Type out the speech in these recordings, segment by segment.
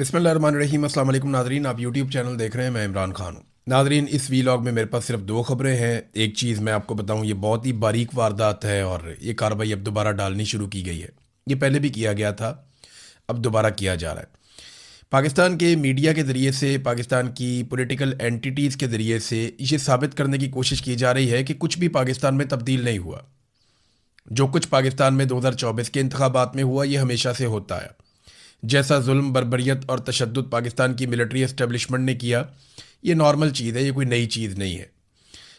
बिस्मिल्लाहिर्रहमानिर्रहीम। अस्सलाम वालेकुम नाज़रीन, आप यूट्यूब चैनल देख रहे हैं। मैं इमरान खान हूँ। नाज़रीन, इस वीलॉग में मेरे पास सिर्फ दो खबरें हैं। एक चीज़ मैं आपको बताऊँ, ये बहुत ही बारीक वारदात है और ये कार्रवाई अब दोबारा डालनी शुरू की गई है। ये पहले भी किया गया था, अब दोबारा किया जा रहा है। पाकिस्तान के मीडिया के ज़रिए से, पाकिस्तान की पॉलिटिकल एंटिटीज़ के ज़रिए से ये साबित करने की कोशिश की जा रही है कि कुछ भी पाकिस्तान में तब्दील नहीं हुआ। जो कुछ पाकिस्तान में 2024 के इंतखाबात में हुआ, ये हमेशा से होता है। जैसा जुल्म, बर्बरियत और तशद्दुद पाकिस्तान की मिलिट्री एस्टेब्लिशमेंट ने किया, ये नॉर्मल चीज़ है, ये कोई नई चीज़ नहीं है।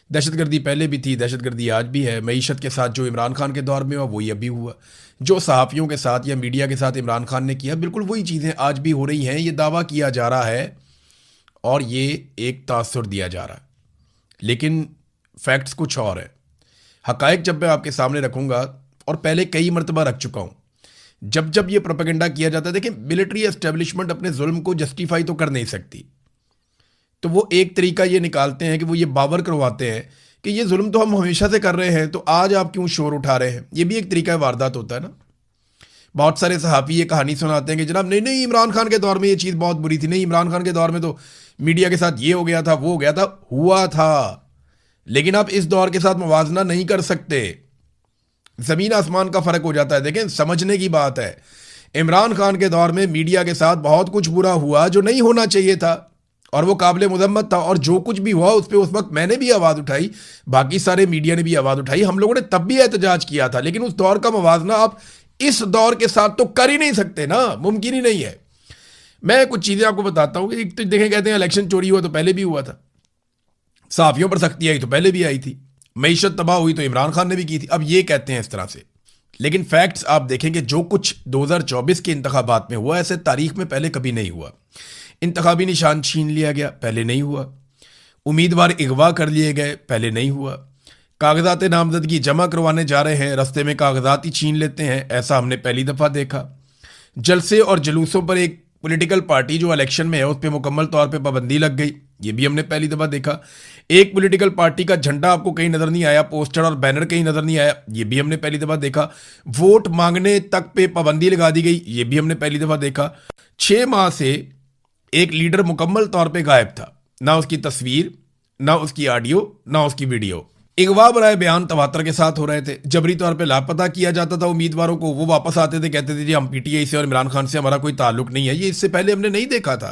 दहशतगर्दी पहले भी थी, दहशतगर्दी आज भी है। मईशत के साथ जो इमरान खान के दौर में हुआ, वही अभी हुआ। जो सहाफ़ियों के साथ या मीडिया के साथ इमरान खान ने किया, बिल्कुल वही चीज़ें आज भी हो रही हैं। ये दावा किया जा रहा है और ये एक तासुर दिया जा रहा है, लेकिन फैक्ट्स कुछ और है। हकायक जब मैं आपके सामने रखूँगा, और पहले कई मरतबा रख चुका हूँ, जब जब ये प्रोपेगेंडा किया जाता है, देखिए मिलिट्री एस्टेब्लिशमेंट अपने जुल्म को जस्टिफाई तो कर नहीं सकती, तो वो एक तरीका ये निकालते हैं कि वो ये बावर करवाते हैं कि ये जुल्म तो हम हमेशा से कर रहे हैं, तो आज आप क्यों शोर उठा रहे हैं। ये भी एक तरीका वारदात होता है ना। बहुत सारे सहाफ़ी ये कहानी सुनाते हैं कि जनाब नहीं नहीं, इमरान खान के दौर में ये चीज़ बहुत बुरी थी, नहीं इमरान खान के दौर में तो मीडिया के साथ ये हो गया था, वो हो गया था। हुआ था, लेकिन आप इस दौर के साथ मुवाजना नहीं कर सकते। ज़मीन आसमान का फ़र्क हो जाता है। देखें, समझने की बात है। इमरान खान के दौर में मीडिया के साथ बहुत कुछ बुरा हुआ जो नहीं होना चाहिए था, और वो काबिल मुज़म्मत था, और जो कुछ भी हुआ उस पर उस वक्त मैंने भी आवाज़ उठाई, बाकी सारे मीडिया ने भी आवाज़ उठाई, हम लोगों ने तब भी एहतजाज किया था। लेकिन उस दौर का मुवाजना आप इस दौर के साथ तो कर ही नहीं सकते ना, मुमकिन ही नहीं है। मैं कुछ चीज़ें आपको बताता हूँ कि तो देखें, कहते हैं इलेक्शन चोरी हुआ तो पहले भी हुआ था, सहाफ़ियों पर सख्ती आई तो पहले भी आई थी, मईशत तबाह हुई तो इमरान खान ने भी की थी। अब ये कहते हैं इस तरह से, लेकिन फैक्ट्स आप देखेंगे जो कुछ 2024 के इंतखाबात में हुआ, ऐसे तारीख में पहले कभी नहीं हुआ। इंतखाबी निशान छीन लिया गया, पहले नहीं हुआ। उम्मीदवार अगवा कर लिए गए, पहले नहीं हुआ। कागजात नामजदगी जमा करवाने जा रहे हैं, रस्ते में कागजात ही छीन लेते हैं, ऐसा हमने पहली दफ़ा देखा। जलसे और जुलूसों पर एक पॉलिटिकल पार्टी जो इलेक्शन में है उस पर मुकम्मल तौर पे पाबंदी लग गई, ये भी हमने पहली दफ़ा देखा। एक पॉलिटिकल पार्टी का झंडा आपको कहीं नज़र नहीं आया, पोस्टर और बैनर कहीं नज़र नहीं आया, ये भी हमने पहली दफ़ा देखा। वोट मांगने तक पे पाबंदी लगा दी गई, ये भी हमने पहली दफ़ा देखा। 6 माह से एक लीडर मुकम्मल तौर पे गायब था, ना उसकी तस्वीर, ना उसकी ऑडियो, ना उसकी वीडियो। अगवा बराए बयान तवातर के साथ हो रहे थे, जबरी तौर पे लापता किया जाता था उम्मीदवारों को। वो वापस आते थे, कहते थे जी हम पीटीआई से और इमरान खान से हमारा कोई ताल्लुक नहीं है। ये इससे पहले हमने नहीं देखा था।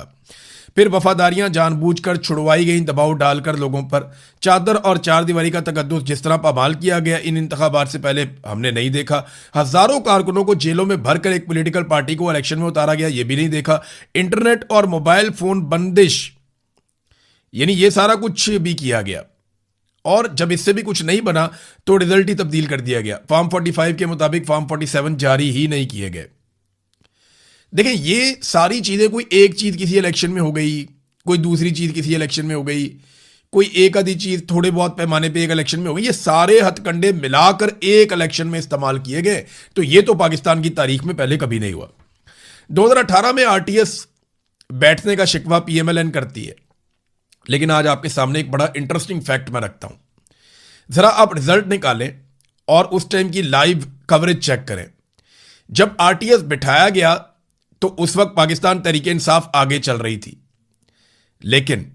फिर वफादारियां जानबूझकर छुड़वाई गई, दबाव डालकर लोगों पर। चादर और चार दीवारी का तकद्दुस जिस तरह पामाल किया गया इन इंतखाबात से पहले हमने नहीं देखा। हजारों कारकुनों को जेलों में भरकर एक पॉलिटिकल पार्टी को इलेक्शन में उतारा गया, ये भी नहीं देखा। इंटरनेट और मोबाइल फोन बंदिश, यानी ये सारा कुछ भी किया गया। और जब इससे भी कुछ नहीं बना तो रिजल्ट ही तब्दील कर दिया गया। फॉर्म 45 के मुताबिक फॉर्म 47 जारी ही नहीं किए गए। देखें, ये सारी चीजें, कोई एक चीज किसी इलेक्शन में हो गई, कोई दूसरी चीज किसी इलेक्शन में हो गई, कोई एक आधी चीज थोड़े बहुत पैमाने पे एक इलेक्शन में हो गई, ये सारे हथकंडे मिलाकर एक इलेक्शन में इस्तेमाल किए गए। तो ये तो पाकिस्तान की तारीख में पहले कभी नहीं हुआ। 2018 में आरटीएस बैठने का शिकवा पीएमएलएन करती है, लेकिन आज आपके सामने एक बड़ा इंटरेस्टिंग फैक्ट मैं रखता हूं। जरा आप रिजल्ट निकालें और उस टाइम की लाइव कवरेज चेक करें। जब आरटीएस बिठाया गया तो उस वक्त पाकिस्तान तहरीके इंसाफ आगे चल रही थी, लेकिन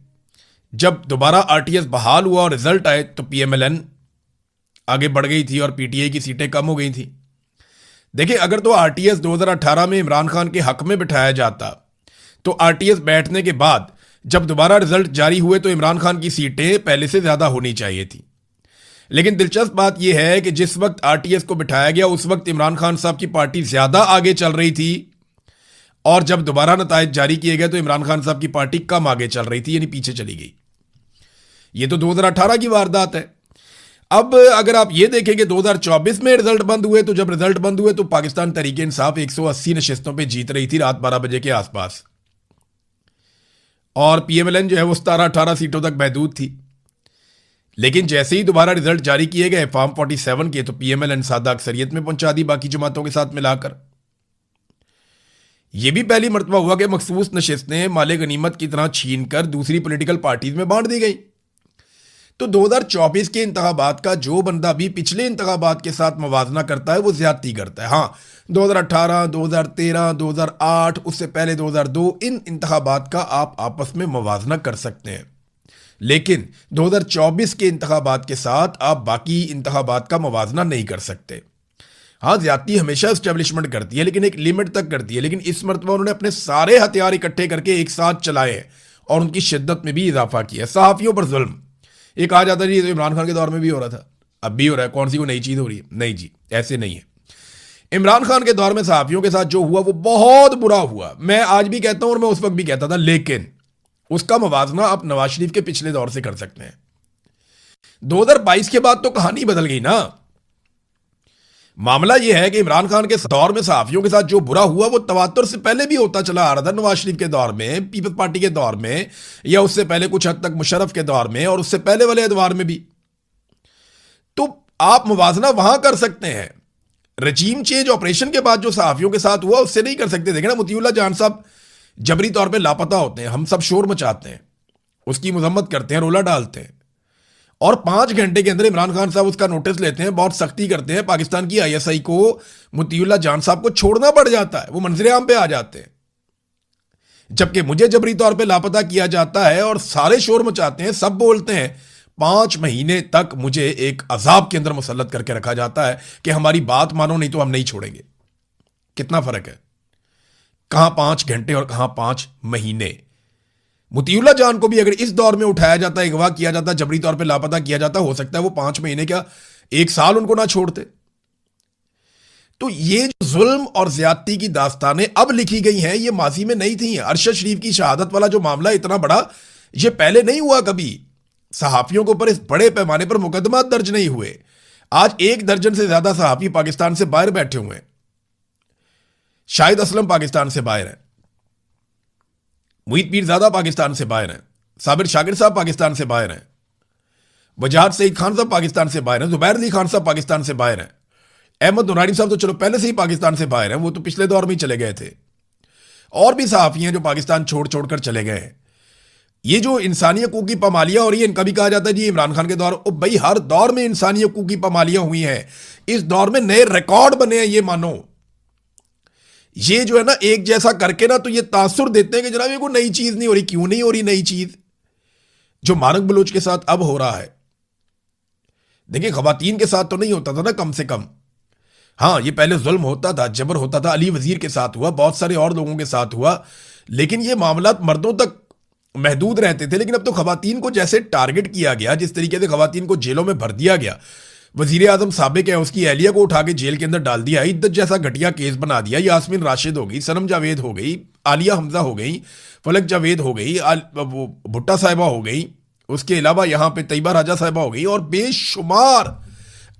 जब दोबारा आरटीएस बहाल हुआ और रिजल्ट आए तो पीएमएलएन आगे बढ़ गई थी और पीटीआई की सीटें कम हो गई थी। देखिए, अगर तो आरटीएस 2018 में इमरान खान के हक में बिठाया जाता, तो आरटीएस बैठने के बाद जब दोबारा रिजल्ट जारी हुए तो इमरान खान की सीटें पहले से ज्यादा होनी चाहिए थी। लेकिन दिलचस्प बात यह है कि जिस वक्त आरटीएस को बिठाया गया उस वक्त इमरान खान साहब की पार्टी ज्यादा आगे चल रही थी, और जब दोबारा नतायज जारी किए गए तो इमरान खान साहब की पार्टी कम आगे चल रही थी, यानी पीछे चली गई। यह तो 2018 की वारदात है। अब अगर आप ये देखें कि 2024 में रिजल्ट बंद हुए, तो जब रिजल्ट बंद हुए तो पाकिस्तान तहरीके इंसाफ 180 नशिस्तों पर जीत रही थी रात 12 बजे के आसपास, और पीएमएलएन जो है वो 17-18 सीटों तक महदूद थी। लेकिन जैसे ही दोबारा रिजल्ट जारी किए गए फॉर्म 47 के, तो पीएमएलएन सादा अक्सरियत में पहुंचा दी बाकी जमातों के साथ मिलाकर। यह भी पहली मरतबा हुआ कि मखसूस नशिस्तें माले गनीमत की तरह छीन कर दूसरी पॉलिटिकल पार्टीज में बांट दी गई। तो 2024 के इंतखाबात का जो बंदा भी पिछले इंतखाबात के साथ मवाजना करता है वो ज्यादती करता है। हाँ, 2018, 2013, 2008, उससे पहले 2002, इन इंतखाबात का आप आपस में मवाजना कर सकते हैं, लेकिन 2024 के इंतखाबात के साथ आप बाकी इंतखाबात का मवाजना नहीं कर सकते। हाँ, ज्यादती हमेशा एस्टेब्लिशमेंट करती है, लेकिन एक लिमिट तक करती है। लेकिन इस मरतबा उन्होंने अपने सारे हथियार इकट्ठे करके एक साथ चलाए हैं और उनकी शिद्दत में भी इजाफा किया। सहाफियों पर जुल्म एक आ जाता है जी, तो इमरान खान के दौर में भी हो रहा था, अब भी हो रहा है, कौन सी को नई चीज हो रही है? नहीं जी, ऐसे नहीं है। इमरान खान के दौर में सहाफियों के साथ जो हुआ वो बहुत बुरा हुआ। मैं आज भी कहता हूं और मैं उस वक्त भी कहता था, लेकिन उसका मवाजना आप नवाज शरीफ के पिछले दौर से कर सकते हैं। 2022 के बाद तो कहानी बदल गई ना। मामला यह है कि इमरान खान के दौर में सहाफियों के साथ जो बुरा हुआ वो तवातुर से पहले भी होता चला आ रहा था। नवाज शरीफ के दौर में, पीपल्स पार्टी के दौर में, या उससे पहले कुछ हद तक मुशर्रफ के दौर में, और उससे पहले वाले दौर में भी। तो आप मुवाजना वहां कर सकते हैं। रजीम चेंज ऑपरेशन के बाद जो सहाफियों के साथ हुआ उससे नहीं कर सकते। देखें ना, मोतीउल्लाह जान साहब जबरी तौर पर लापता होते हैं, हम सब शोर मचाते हैं, उसकी मजम्मत करते हैं, रोला डालते हैं, और 5 घंटे के अंदर इमरान खान साहब उसका नोटिस लेते हैं, बहुत सख्ती करते हैं। पाकिस्तान की आईएसआई को मोतीउल्लाह जान साहब को छोड़ना पड़ जाता है, वो मंजर आम पे आ जाते हैं। जबकि मुझे जबरी तौर पे लापता किया जाता है और सारे शोर मचाते हैं, सब बोलते हैं। 5 महीने तक मुझे एक अजाब के अंदर मुसल्लत करके रखा जाता है कि हमारी बात मानो, नहीं तो हम नहीं छोड़ेंगे। कितना फर्क है, कहां 5 घंटे और कहां 5 महीने। मोतीउल्लाह जान को भी अगर इस दौर में उठाया जाता, अगवा किया जाता, जबरी तौर पे लापता किया जाता, हो सकता है वो 5 महीने क्या 1 साल उनको ना छोड़ते। तो ये जो जुल्म और ज्यादती की दास्तानें अब लिखी गई हैं, ये माजी में नहीं थी। अरशद शरीफ की शहादत वाला जो मामला इतना बड़ा, ये पहले नहीं हुआ कभी। सहाफियों के ऊपर इस बड़े पैमाने पर मुकदमा दर्ज नहीं हुए। आज 1 दर्जन से ज्यादा सहाफी पाकिस्तान से बाहर बैठे हुए हैं। शाहिद असलम पाकिस्तान से बाहर है, मुईद पीरजादा पाकिस्तान से बाहर हैं, साबिर शाकिर साहब पाकिस्तान से बाहर हैं, वजाहत सईद खान साहब पाकिस्तान से बाहर हैं, जुबैर अली खान साहब पाकिस्तान से बाहर हैं, अहमद नुरानी साहब तो चलो पहले से ही पाकिस्तान से बाहर हैं, वो तो पिछले दौर में ही चले गए थे। और भी सहाफी हैं जो पाकिस्तान छोड़ छोड़ कर चले गए हैं। ये जो इंसानी हकूक की पामालियां हो रही है, इनका भी कहा जाता है जी इमरान खान के दौर। ओ भाई, हर दौर में इंसानी हकूक की पामालियां हुई हैं। इस दौर में नए रिकॉर्ड बने हैं, ये मानो। ये जो है ना, एक जैसा करके ना तो ये तासुर देते हैं कि जनाब ये कोई नई चीज नहीं हो रही। क्यों नहीं हो रही नई चीज? जो मानक बलोच के साथ अब हो रहा है, देखिए खवातीन के साथ तो नहीं होता था ना, कम से कम। हाँ, ये पहले जुल्म होता था, जबर होता था, अली वजीर के साथ हुआ, बहुत सारे और लोगों के साथ हुआ, लेकिन ये मामला मर्दों तक महदूद रहते थे। लेकिन अब तो खवातीन को जैसे टारगेट किया गया, जिस तरीके से खवातीन को जेलों में भर दिया गया, वजीर आजम साबिक है, उसकी अहलिया को उठा के जेल के अंदर डाल दिया, इद्दत जैसा घटिया केस बना दिया। यास्मीन राशिद हो गई, सनम जावेद हो गई, आलिया हमजा हो गई, फलक जावेद हो गई, भुट्टा साहिबा हो गई, उसके अलावा यहां पे तैयबा राजा साहिबा हो गई, और बेशुमार।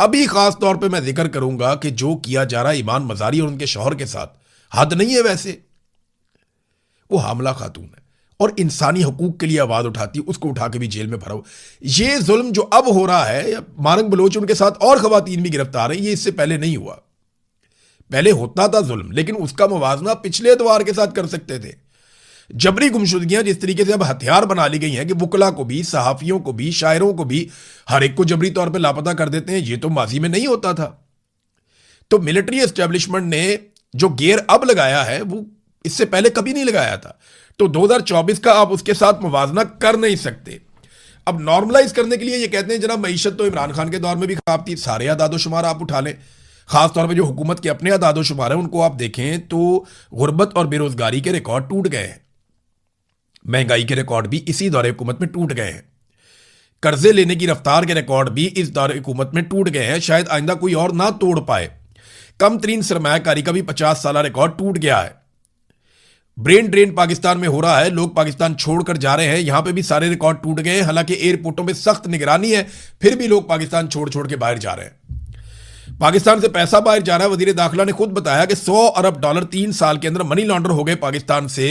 अभी खास तौर पे मैं जिक्र करूंगा कि जो किया जा रहा है ईमान मजारी और उनके शौहर के साथ, हद नहीं है वैसे। वो हामला खातून है और इंसानी हकूक के लिए आवाज उठाती है, उसको उठा के भी जेल में भरा हो। ये जुल्म जो अब हो रहा है, मानक बलोच उनके साथ और खवातीन भी गिरफ्तार हैं, ये इससे पहले नहीं हुआ। पहले होता था जुल्म, लेकिन उसका मुवाजना पिछले एतवार के साथ कर सकते थे। जबरी गुमशुदगियां जिस तरीके से अब हथियार बना ली गई हैं कि वुकला को भी, सहाफियों को भी, शायरों को भी, हर एक को जबरी तौर पर लापता कर देते हैं, ये तो माजी में नहीं होता था। तो मिलिट्री एस्टेब्लिशमेंट ने जो गेयर अब लगाया है वो इससे पहले कभी नहीं लगाया था। तो 2024 का आप उसके साथ मुवाजना कर नहीं सकते। अब नॉर्मलाइज करने के लिए ये कहते हैं जनाब मईशत तो इमरान खान के दौर में भी खराब थी, सारे अदादोशुमार आप उठा लें, खासतौर पर जो हुकूमत के अपने अदादोशुमार हैं उनको आप देखें तो गुर्बत और बेरोजगारी के रिकॉर्ड टूट गए हैं, महंगाई के रिकॉर्ड भी इसी दौरे हुकूमत में टूट गए हैं, कर्जे लेने की रफ्तार के रिकॉर्ड भी इस दौरे हुकूमत में टूट गए हैं, शायद आइंदा कोई और ना तोड़ पाए। कम तरीन सरमायाकारी का भी 50 साल रिकॉर्ड टूट गया है। ब्रेन ड्रेन पाकिस्तान में हो रहा है, लोग पाकिस्तान छोड़कर जा रहे हैं, यहां पे भी सारे रिकॉर्ड टूट गए हैं। हालांकि एयरपोर्टों में सख्त निगरानी है, फिर भी लोग पाकिस्तान छोड़ छोड़ के बाहर जा रहे हैं। पाकिस्तान से पैसा बाहर जा रहा है। वजीर दाखिला ने खुद बताया कि $100 अरब 3 साल के अंदर मनी लॉन्डर हो गए पाकिस्तान से।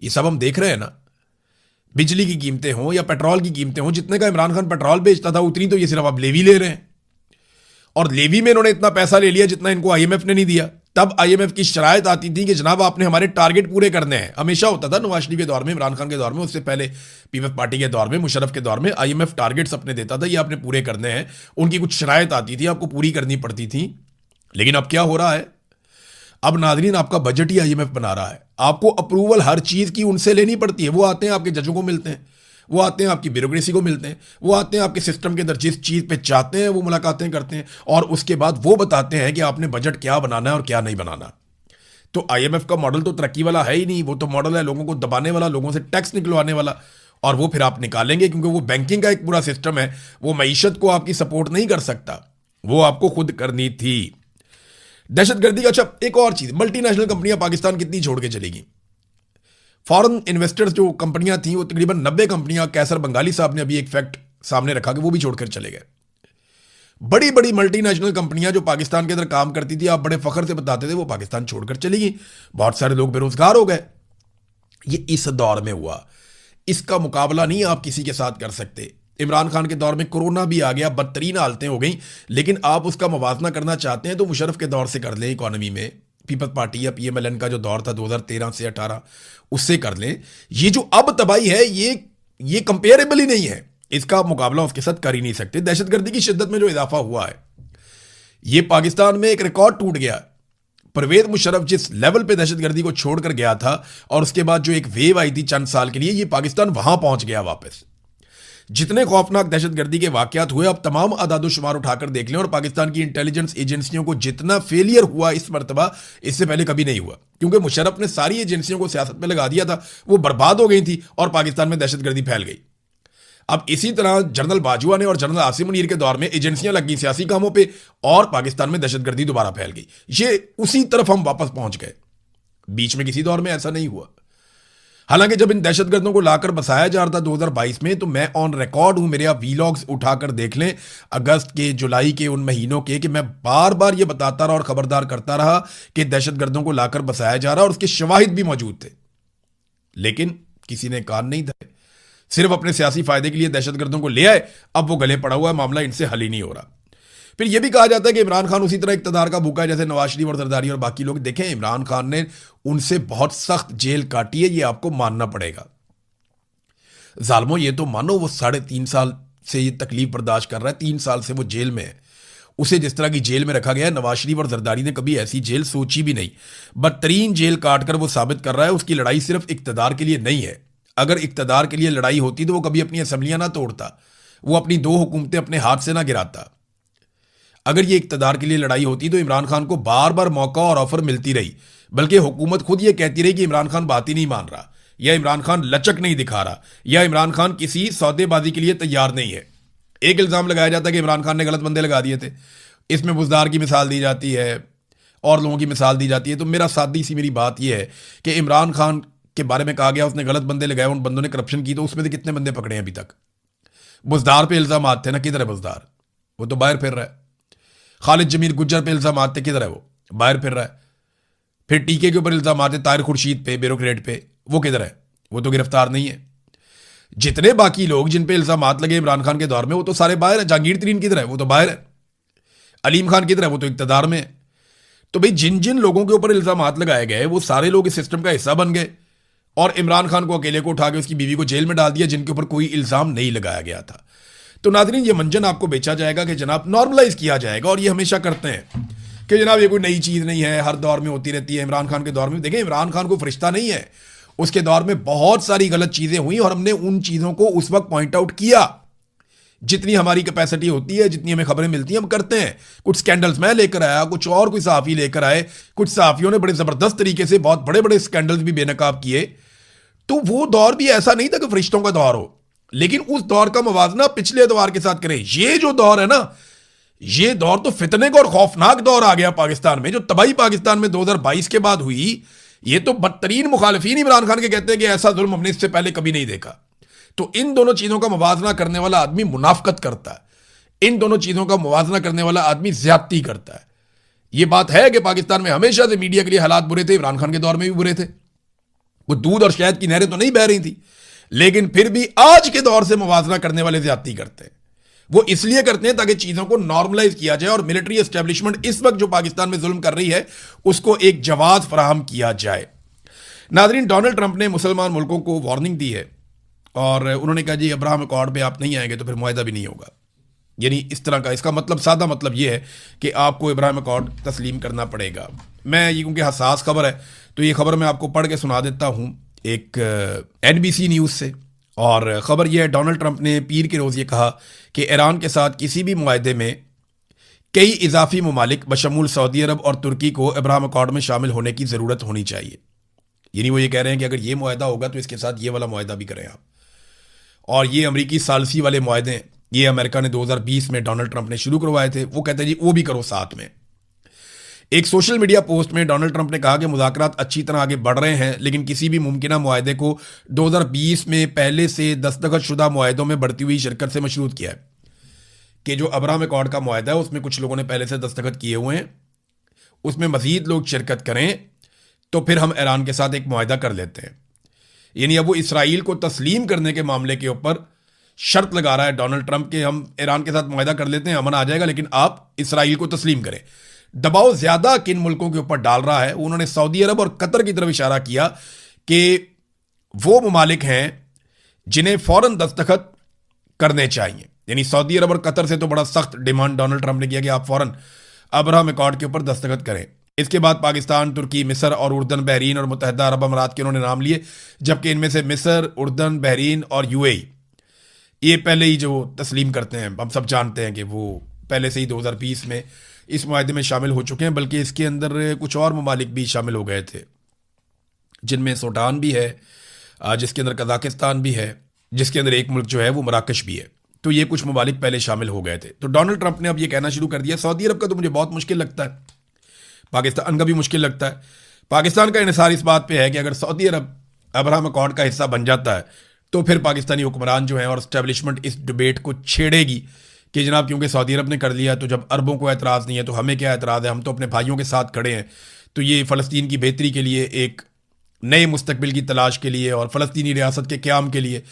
ये सब हम देख रहे हैं ना। बिजली की कीमतें हों या पेट्रोल की कीमतें हों, जितने का इमरान खान पेट्रोल बेचता था उतनी तो ये सिर्फ अब लेवी ले रहे हैं, और लेवी में इन्होंने इतना पैसा ले लिया जितना इनको IMF ने नहीं दिया। तब आईएमएफ की शरायत आती थी कि जनाब आपने हमारे टारगेट पूरे करने हैं। हमेशा होता था नवाज शरीफ के दौर में, इमरान खान के दौर में, उससे पहले पीपल्स पार्टी के दौर में, मुशर्रफ के दौर में आईएमएफ टारगेट्स अपने देता था, ये आपने पूरे करने हैं। उनकी कुछ शरायत आती थी, आपको पूरी करनी पड़ती थी। लेकिन अब क्या हो रहा है? अब नाज़रीन आपका बजट ही आईएमएफ बना रहा है। आपको अप्रूवल हर चीज की उनसे लेनी पड़ती है। वो आते हैं आपके जजों को मिलते हैं, वो आते हैं आपकी ब्यूरोक्रेसी को मिलते हैं, वो आते हैं आपके सिस्टम के अंदर जिस चीज पे चाहते हैं वो मुलाकातें करते हैं, और उसके बाद वो बताते हैं कि आपने बजट क्या बनाना है और क्या नहीं बनाना। तो आईएमएफ का मॉडल तो तरक्की वाला है ही नहीं, वो तो मॉडल है लोगों को दबाने वाला, लोगों से टैक्स निकलवाने वाला। और वो फिर आप निकालेंगे क्योंकि वो बैंकिंग का एक पूरा सिस्टम है, वो मईशत को आपकी सपोर्ट नहीं कर सकता, वो आपको खुद करनी थी। दहशतगर्दी का, अच्छा एक और चीज, मल्टीनेशनल कंपनियां पाकिस्तान कितनी छोड़ के चलेगी? फॉरेन इन्वेस्टर्स जो कंपनियां थी वो तकरीबन 90 कंपनियां, कैसर बंगाली साहब ने अभी एक फैक्ट सामने रखा कि वो भी छोड़कर चले गए। बड़ी बड़ी मल्टीनेशनल कंपनियां जो पाकिस्तान के अंदर काम करती थी, आप बड़े फख्र से बताते थे, वो पाकिस्तान छोड़कर चली गई। बहुत सारे लोग बेरोजगार हो गए। ये इस दौर में हुआ, इसका मुकाबला नहीं आप किसी के साथ कर सकते। इमरान खान के दौर में कोरोना भी आ गया, बदतरीन हालतें हो गई, लेकिन आप उसका मुवाजना करना चाहते हैं तो मुशर्रफ के दौर से कर लें। इकोनॉमी में पीपल्स पार्टी या पीएमएलएन का जो दौर था 2013 से 18, उससे कर लें। ये जो अब तबाही है ये कंपेरेबल ही नहीं है, इसका मुकाबला उसके साथ कर ही नहीं सकते। दहशतगर्दी की शिद्दत में जो इजाफा हुआ है, ये पाकिस्तान में एक रिकॉर्ड टूट गया। परवेज मुशर्रफ जिस लेवल पे दहशतगर्दी को छोड़कर गया था, और उसके बाद जो एक वेव आई थी चंद साल के लिए, ये पाकिस्तान वहां पहुंच गया वापस। जितने खौफनाक दहशतगर्दी के वाकयात हुए, अब तमाम अदादोशुमार उठाकर देख लें, और पाकिस्तान की इंटेलिजेंस एजेंसियों को जितना फेलियर हुआ इस मरतबा, इससे पहले कभी नहीं हुआ। क्योंकि मुशर्रफ ने सारी एजेंसियों को सियासत में लगा दिया था, वो बर्बाद हो गई थी और पाकिस्तान में दहशतगर्दी फैल गई। अब इसी तरह जनरल बाजवा ने और जनरल आसिम मुनीर के दौर में एजेंसियां लग गई सियासी कामों पे, और पाकिस्तान में दहशतगर्दी दोबारा फैल गई। ये उसी तरफ हम वापस पहुंच गए। बीच में किसी दौर में ऐसा नहीं हुआ। हालांकि जब इन दहशतगर्दों को लाकर बसाया जा रहा था 2022 में, तो मैं ऑन रिकॉर्ड हूं, मेरे आप वीलॉग्स उठाकर देख लें अगस्त के, जुलाई के, उन महीनों के, कि मैं बार बार ये बताता रहा और खबरदार करता रहा कि दहशतगर्दों को लाकर बसाया जा रहा, और उसके शवाहिद भी मौजूद थे। लेकिन किसी ने कान नहीं धरे, सिर्फ अपने सियासी फायदे के लिए दहशतगर्दों को ले आए। अब वो गले पड़ा हुआ है, मामला इनसे हल ही नहीं हो रहा। फिर यह भी कहा जाता है कि इमरान खान उसी तरह इक़्तिदार का भूखा है जैसे नवाज शरीफ और जरदारी और बाकी लोग। देखें, इमरान खान ने उनसे बहुत सख्त जेल काटी है, ये आपको मानना पड़ेगा। जालमो, ये तो मानो वो 3.5 साल से ये तकलीफ बर्दाश्त कर रहा है, 3 साल से वो जेल में है। उसे जिस तरह की जेल में रखा गया है, नवाज शरीफ और जरदारी ने कभी ऐसी जेल सोची भी नहीं। बदतरीन जेल काटकर वो साबित कर रहा है उसकी लड़ाई सिर्फ इक़्तिदार के लिए नहीं है। अगर इक़्तिदार के लिए लड़ाई होती तो वो कभी अपनी असेंबलियां ना तोड़ता, वो अपनी 2 हुकूमतें अपने हाथ से ना गिराता। अगर ये इक़्तिदार के लिए लड़ाई होती तो इमरान खान को बार बार मौका और ऑफर मिलती रही, बल्कि हुकूमत खुद ये कहती रही कि इमरान खान बात ही नहीं मान रहा, या इमरान खान लचक नहीं दिखा रहा, या इमरान खान किसी सौदेबाजी के लिए तैयार नहीं है। एक इल्ज़ाम लगाया जाता है कि इमरान खान ने गलत बंदे लगा दिए थे, इसमें बुज़दार की मिसाल दी जाती है और लोगों की मिसाल दी जाती है। तो मेरा सादी सी मेरी बात यह है कि इमरान खान के बारे में कहा गया उसने गलत बंदे लगाए, उन बंदों ने करप्शन की, तो उसमें से कितने बंदे पकड़े हैं अभी तक? बुज़दार पे इल्ज़ाम थे ना, किधर है बुज़दार? वो तो बाहर फिर रहा है। खालिद जमीर गुज्जर पे इल्जाम आते, किधर है वो? बाहर फिर रहा है। फिर टीके के ऊपर इल्जाम आते ताहिर खुर्शीद पे, ब्यूरोक्रेट पे, वो किधर है? वो तो गिरफ्तार नहीं है। जितने बाकी लोग जिन पे इल्जाम लगे इमरान खान के दौर में, वो तो सारे बाहर है। जहांगीर तरीन किधर है? वो तो बाहर है। अलीम खान किधर है? वो तो इक़्तिदार में है। तो भाई जिन जिन लोगों के ऊपर इल्जाम लगाए गए वो सारे लोग इस सिस्टम का हिस्सा बन गए, और इमरान खान को अकेले को उठा के उसकी बीवी को जेल में डाल दिया जिनके ऊपर कोई इल्जाम नहीं लगाया गया था। तो नाज़रीन, ये मंजन आपको बेचा जाएगा कि जनाब नॉर्मलाइज किया जाएगा, और ये हमेशा करते हैं कि जनाब ये कोई नई चीज़ नहीं है, हर दौर में होती रहती है। इमरान खान के दौर में देखें, इमरान खान को फरिश्ता नहीं है, उसके दौर में बहुत सारी गलत चीज़ें हुई और हमने उन चीज़ों को उस वक्त पॉइंट आउट किया। जितनी हमारी कैपेसिटी होती है, जितनी हमें खबरें मिलती हैं, हम करते हैं। कुछ स्कैंडल्स मैं लेकर आया, कुछ और कोई सहाफ़ी लेकर आए, कुछ सहाफ़ियों ने बड़े ज़बरदस्त तरीके से बहुत बड़े बड़े स्कैंडल्स भी बेनकाब किए। तो वो दौर भी ऐसा नहीं था कि फरिश्तों का दौर हो, लेकिन उस दौर का मुवाजना पिछले दौर के साथ करें। ये जो दौर है ना, ये दौर तो फितने का और खौफनाक दौर आ गया पाकिस्तान में। जो तबाही पाकिस्तान में 2022 के बाद हुई, ये तो बदतरीन मुखालिफिन इमरान खान के कहते हैं कि ऐसा जुल्म हमने इससे पहले कभी नहीं देखा। तो इन दोनों चीजों का मुवाजना करने वाला आदमी मुनाफकत करता है, इन दोनों चीजों का मुवाजना करने वाला आदमी ज्यादती करता है। यह बात है कि पाकिस्तान में हमेशा से मीडिया के लिए हालात बुरे थे, इमरान खान के दौर में भी बुरे थे। वो दूध और शहद की नहरें तो नहीं बह रही थी, लेकिन फिर भी आज के दौर से मुवाजना करने वाले ज्यादती करते हैं। वो इसलिए करते हैं ताकि चीजों को नॉर्मलाइज किया जाए और मिलिट्री एस्टेब्लिशमेंट इस वक्त जो पाकिस्तान में जुल्म कर रही है उसको एक जवाब फराहम किया जाए। नाजरीन, डोनाल्ड ट्रंप ने मुसलमान मुल्कों को वार्निंग दी है और उन्होंने कहा जी अब्राहम अकॉर्ड पे आप नहीं आएंगे तो फिर मुआहदा भी नहीं होगा। यानी इस तरह का इसका मतलब, सादा मतलब ये है कि आपको इब्राहिम अकॉर्ड तस्लीम करना पड़ेगा। मैं ये क्योंकि हसास खबर है तो ये खबर मैं आपको पढ़ के सुना देता हूँ एक NBC न्यूज़ से। और ख़बर यह है, डोनाल्ड ट्रंप ने पीर के रोज़ ये कहा कि ईरान के साथ किसी भी मुआहदे में कई इजाफी ममालिक बशमूल सऊदी अरब और तुर्की को इब्राहिम अकॉर्ड में शामिल होने की ज़रूरत होनी चाहिए। यानी वो ये कह रहे हैं कि अगर ये मुआहदा होगा तो इसके साथ ये वाला मुआहदा भी करें आप। और ये अमरीकी सालसी वाले मुआहदे हैं, ये अमेरिका ने 2020 में डोनाल्ड ट्रंप ने शुरू करवाए थे, वो कहते हैं जी वो भी करो साथ में। एक सोशल मीडिया पोस्ट में डोनाल्ड ट्रंप ने कहा कि मुज़ाकरात अच्छी तरह आगे बढ़ रहे हैं, लेकिन किसी भी मुमकिना मुआहदे को 2020 में पहले से दस्तखत शुदा मुआहदों में बढ़ती हुई शिरकत से मशरूत किया है। कि जो अब्राहम अकॉर्ड का मुआहदा है उसमें कुछ लोगों ने पहले से दस्तखत किए हुए हैं, उसमें मजीद लोग शिरकत करें तो फिर हम ईरान के साथ एक मुआहदा कर लेते हैं। यानी अब वो इसराइल को तस्लीम करने के मामले के ऊपर शर्त लगा रहा है डोनाल्ड ट्रंप के हम ईरान के साथ मुआहदा कर लेते हैं, अमन आ जाएगा, लेकिन आप इसराइल को तस्लीम करें। दबाव ज्यादा किन मुल्कों के ऊपर डाल रहा है, उन्होंने सऊदी अरब और कतर की तरफ इशारा किया कि वो ममालिक हैं जिन्हें फौरन दस्तखत करने चाहिए। यानी सऊदी अरब और कतर से तो बड़ा सख्त डिमांड डोनाल्ड ट्रंप ने किया कि आप फौरन अब्राहम अकॉर्ड के ऊपर दस्तखत करें। इसके बाद पाकिस्तान, तुर्की, मिस्र और उर्दन, बहरीन और मुत्तहिदा अरब अमारात के उन्होंने नाम लिए, जबकि इनमें से मिस्र, उर्दन, बहरीन और UAE ये पहले ही जो तस्लीम करते हैं, हम सब जानते हैं कि वो पहले से ही 2020 में इस मुआहदे में शामिल हो चुके हैं। बल्कि इसके अंदर कुछ और ममालिक भी शामिल हो गए थे, जिनमें सूडान भी है, जिसके अंदर कजाकिस्तान भी है, जिसके अंदर एक मुल्क जो है वो मराकश भी है। तो ये कुछ ममालिक पहले शामिल हो गए थे। तो डोनाल्ड ट्रंप ने अब ये कहना शुरू कर दिया, सऊदी अरब का तो मुझे बहुत मुश्किल लगता है, पाकिस्तान का भी मुश्किल लगता है। पाकिस्तान का इन्हिसार इस बात पे है कि अगर सऊदी अरब अब्राहम अकॉर्ड का हिस्सा बन जाता है तो फिर पाकिस्तानी हुक्मरान जो हैं और एस्टेब्लिशमेंट इस डिबेट को छेड़ेगी कि जनाब क्योंकि सऊदी अरब ने कर लिया तो जब अरबों को एतराज़ नहीं है तो हमें क्या एतराज़ है, हम तो अपने भाइयों के साथ खड़े हैं। तो ये फ़लस्तीन की बेहतरी के लिए, एक नए मुस्तकबिल की तलाश के लिए और फ़लस्तीनी रियासत के क़याम के लिए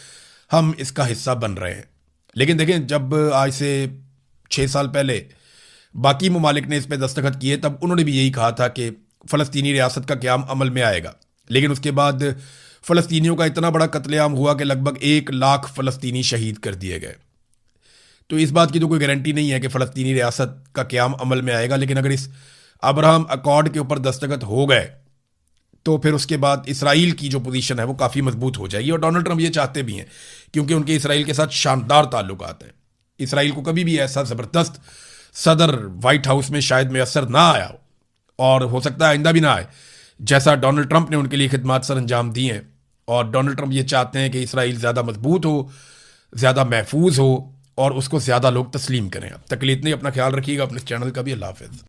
हम इसका हिस्सा बन रहे हैं। लेकिन देखें, जब आज से 6 साल पहले बाकी ममालिक ने इस पर दस्तखत किए तब उन्होंने भी यही कहा था कि फ़लस्तीनी रियासत का क़याम अमल में आएगा। लेकिन उसके बाद फ़लस्तीनियों का इतना बड़ा कत्लेआम हुआ कि लगभग 1 लाख फ़लस्तीनी शहीद कर दिए गए। तो इस बात की तो कोई गारंटी नहीं है कि फ़लस्तीनी रियासत का क़याम अमल में आएगा। लेकिन अगर इस अब्राहम अकॉर्ड के ऊपर दस्तखत हो गए तो फिर उसके बाद इसराइल की जो पोजीशन है वो काफ़ी मजबूत हो जाएगी। और डोनाल्ड ट्रंप ये चाहते भी हैं क्योंकि उनके इसराइल के साथ शानदार ताल्लुकात हैं। इसराइल को कभी भी ऐसा ज़बरदस्त सदर वाइट हाउस में शायद मैसर ना आया हो, और हो सकता है आइंदा भी ना आए, जैसा डोनाल्ड ट्रंप ने उनके लिए खिदमात सर अंजाम दी हैं। और डोनाल्ड ट्रंप ये चाहते हैं कि इसराइल ज़्यादा मजबूत हो, ज़्यादा महफूज हो और उसको ज़्यादा लोग तस्लीम करें। अब तक के लिए इतना ही, अपना ख्याल रखिएगा, अपने चैनल का भी। अल्लाह हाफ़िज़।